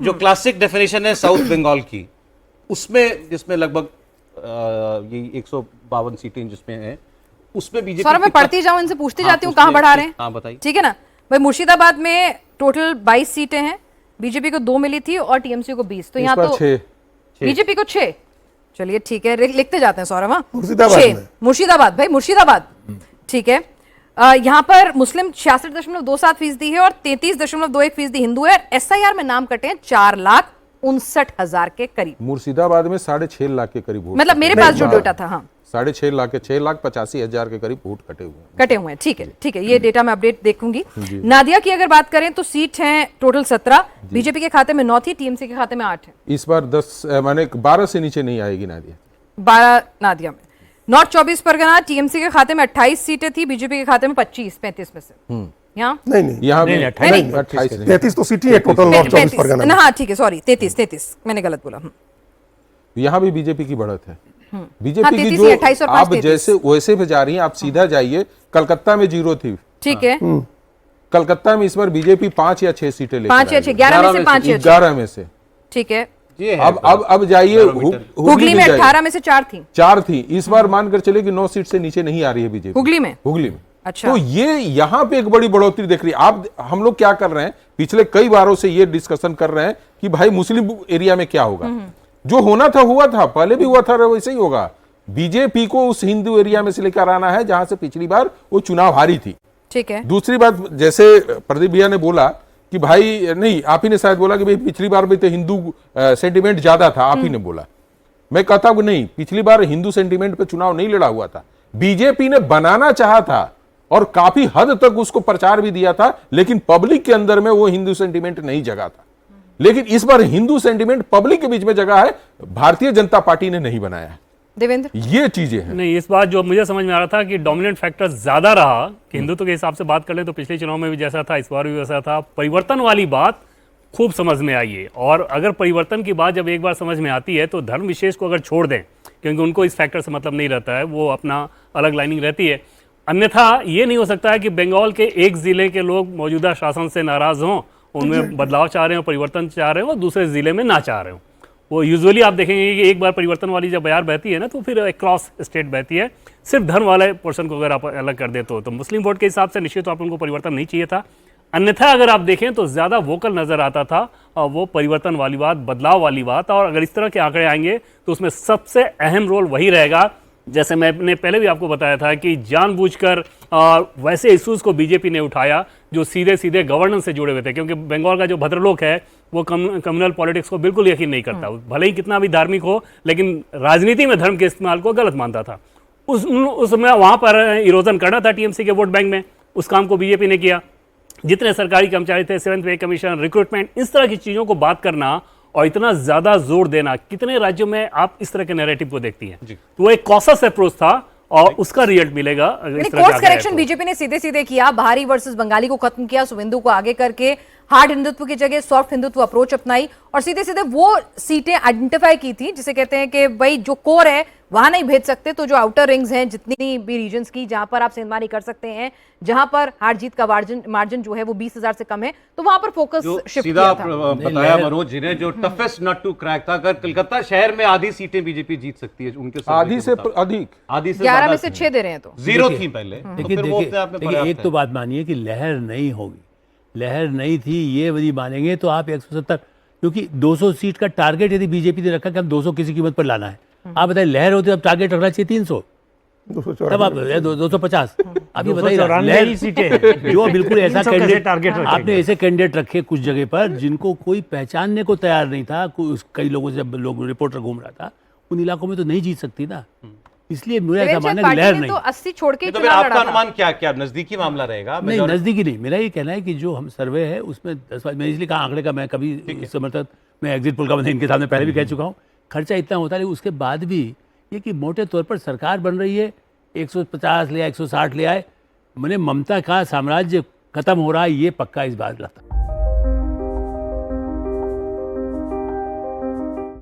जो classic definition है south Bengal की, उसमें जिसमें लगभग ये 152 सीटें जिसमें हैं, उसमें बीजेपी सर मैं पढ़ती जाऊं, इनसे पूछती जाती हूँ कहाँ बढ़ा रहे हैं। हाँ बताइए। ठीक है ना भाई, मुर्शिदाबाद में टोटल 22 सीटें हैं, बीजेपी को 2 मिली थी और टीएमसी को 20, तो यहाँ तो बीजेपी को 6। चलिए ठीक है, लिखते जाते हैं सौरभ। हाँ, मुर्शिदाबाद भाई, मुर्शिदाबाद। ठीक है, यहाँ पर मुस्लिम 66.27% है और 33.21% हिंदू है। SIR में नाम कटे हैं 4,59,000 के करीब। मुर्शिदाबाद में 6.5 लाख के करीब वोट, मतलब मेरे पास जो डेटा था, हाँ 6.5 लाख के 6,85,000 के करीब वोट कटे हुए हैं। ठीक है ठीक है, ये डेटा मैं अपडेट देखूंगी। नादिया की अगर बात करें तो सीट है टोटल 17, बीजेपी के खाते में 9 थी, टीएमसी के खाते में 8 है। इस बार 10 माने 12 से नीचे नहीं आएगी नादिया। 12 नादिया में। नॉर्थ 24 परगना टीएमसी के खाते में 28 सीटें थी, बीजेपी के खाते में 25-35 में से। यहाँ यहाँ 33 तो सीट ही है टोटल नॉर्थ 24 परगना में। हाँ ठीक है, सॉरी 33 मैंने गलत बोला। यहाँ भी बीजेपी की बढ़त है। हाँ, बीजेपी की 33 जो 28 और 5 आप जैसे वैसे पे जा रही हैं, आप सीधा जाइए, कलकत्ता में 0 थी। ठीक है, कलकत्ता में इस बार बीजेपी 5 या 6 सीटें लेकर 5 या 6, 11 में से 5 या 6, 11 में से। ठीक है। अब जाइए हुगली में 18 में से 4 थी। इस बार मानकर चले कि 9 सीट से नीचे नहीं आ रही है बीजेपी हुगली में। अच्छा, तो ये यहाँ पे एक बड़ी बढ़ोतरी देख रही है। आप हम लोग क्या कर रहे हैं, पिछले कई बारों से ये डिस्कशन कर रहे हैं कि भाई मुस्लिम एरिया में क्या होगा। जो होना था हुआ था, पहले भी हुआ था, वैसे ही होगा। बीजेपी को उस हिंदू एरिया में से लेकर आना है जहां से पिछली बार वो चुनाव हारी थी। ठीक है। दूसरी बात, जैसे प्रदीप भैया ने बोला कि भाई, नहीं आप ही ने शायद बोला कि भाई पिछली बार भी तो हिंदू सेंटिमेंट ज्यादा था, आप ही ने बोला। मैं कहता हूं नहीं, पिछली बार हिंदू सेंटिमेंट पे चुनाव नहीं लड़ा हुआ था, बीजेपी ने बनाना चाहा था और काफी हद तक उसको प्रचार भी दिया था, लेकिन पब्लिक के अंदर में वो हिंदू सेंटिमेंट नहीं जगा था। लेकिन इस बार हिंदू सेंटिमेंट पब्लिक के बीच में जगह है, भारतीय जनता पार्टी ने नहीं बनाया है। देवेंद्र, ये चीजें हैं। नहीं, इस बार जो मुझे समझ में आ रहा था कि डोमिनेंट फैक्टर ज्यादा रहा कि हिंदुत्व के हिसाब से बात कर ले तो पिछले चुनाव में भी जैसा था, इस बार भी वैसा था। परिवर्तन वाली बात खूब समझ में आई है, और अगर परिवर्तन की बात जब एक बार समझ में आती है तो धर्म विशेष को अगर छोड़ दें, क्योंकि उनको इस फैक्टर से मतलब नहीं रहता है, वो अपना अलग लाइनिंग रहती है। अन्यथा ये नहीं हो सकता है कि बंगाल के एक जिले के लोग मौजूदा शासन से नाराज हों, उनमें बदलाव चाह रहे हो, परिवर्तन चाह रहे हो, और दूसरे जिले में ना चाह रहे हो। वो यूजुअली आप देखेंगे कि एक बार परिवर्तन वाली जब बयार बहती है ना, तो फिर क्रॉस स्टेट बहती है। सिर्फ धर्म वाले पोर्शन को अगर आप अलग कर दे तो मुस्लिम वोट के हिसाब से निश्चित तौर पर उनको परिवर्तन नहीं चाहिए था। अन्यथा अगर आप देखें तो ज़्यादा वोकल नज़र आता था और वो परिवर्तन वाली बात, बदलाव वाली बात। और अगर इस तरह के आंकड़े आएंगे तो उसमें सबसे अहम रोल वही रहेगा, जैसे मैंने पहले भी आपको बताया था कि जानबूझकर वैसे इश्यूज़ को बीजेपी ने उठाया जो सीधे सीधे गवर्नेंस से जुड़े हुए थे, क्योंकि बंगाल का जो भद्रलोक है वो कम्युनल पॉलिटिक्स को बिल्कुल यकीन नहीं करता। भले ही कितना भी धार्मिक हो, लेकिन राजनीति में धर्म के इस्तेमाल को गलत मानता था। उसमें वहाँ पर इरोजन करना था टीएमसी के वोट बैंक में, उस काम को बीजेपी ने किया। जितने सरकारी कर्मचारी थे, 7th पे कमीशन, रिक्रूटमेंट, इस तरह की चीज़ों को बात करना और इतना ज़्यादा जोर देना, कितने राज्यों में आप इस तरह के नैरेटिव को देखती हैं। तो वो एक कॉशस अप्रोच था और उसका रिजल्ट मिलेगा। कोर्स करेक्शन बीजेपी ने सीधे सीधे किया, बाहरी वर्सेस बंगाली को खत्म किया, शुभेंदु को आगे करके हार्ड हिंदुत्व की जगह सॉफ्ट हिंदुत्व अप्रोच अपनाई और सीधे सीधे वो सीटें आइडेंटिफाई की थी जिसे कहते हैं कि भाई जो कोर है वहां नहीं भेज सकते, तो जो आउटर रिंग्स हैं, जितनी भी रीजन्स की जहां पर आप सेंधमारी कर सकते हैं, जहां पर हार जीत का मार्जिन जो है वो 20,000 से कम है, तो वहां पर फोकस शिफ्ट किया था। बताया मनोज जी ने, जो टफेस्ट नट टू क्रैक था। अगर कलकत्ता शहर में आधी सीटें बीजेपी जीत सकती है उनके आधी से अधिक, आधी से 11 में से 6 दे रहे हैं, तो 0 थी पहले। देखिए एक तो बात मानिए कि लहर नहीं होगी, लहर नहीं थी ये यदि मानेंगे तो आप 170, क्योंकि 200 सीट का टारगेट यदि बीजेपी ने रखा कि हम 200 किसी कीमत पर लाना है, आप बताइए लहर होती अब टारगेट रखना चाहिए 300, तब आप 250। अब ये बताइए सीटें जो बिल्कुल ऐसा कैंडिडेट आपने ऐसे कैंडिडेट रखे कुछ जगह पर जिनको कोई पहचानने को तैयार नहीं था, कई लोगों से जब लोग रिपोर्टर घूम रहा था, उन इलाकों में तो नहीं जीत सकती ना, इसलिए मुझे ऐसा मानना है कि लहर नहीं। तो 80 छोड़ के तो आपका अनुमान क्या नजदीकी मामला रहेगा? नहीं, नजदीकी नहीं, मेरा ये कहना है कि जो हम सर्वे है उसमें 10, मैं इसलिए कहा आंकड़े का, मैं कभी इस समर्थन मैं एग्जिट पोल का मैंने इनके सामने पहले भी कह चुका हूँ, खर्चा इतना होता है, उसके बाद भी ये कि मोटे तौर पर सरकार बन रही है, 150 ले आए, 160 ले आए, मैंने ममता का साम्राज्य खत्म हो रहा है, ये पक्का इस बात लगता है।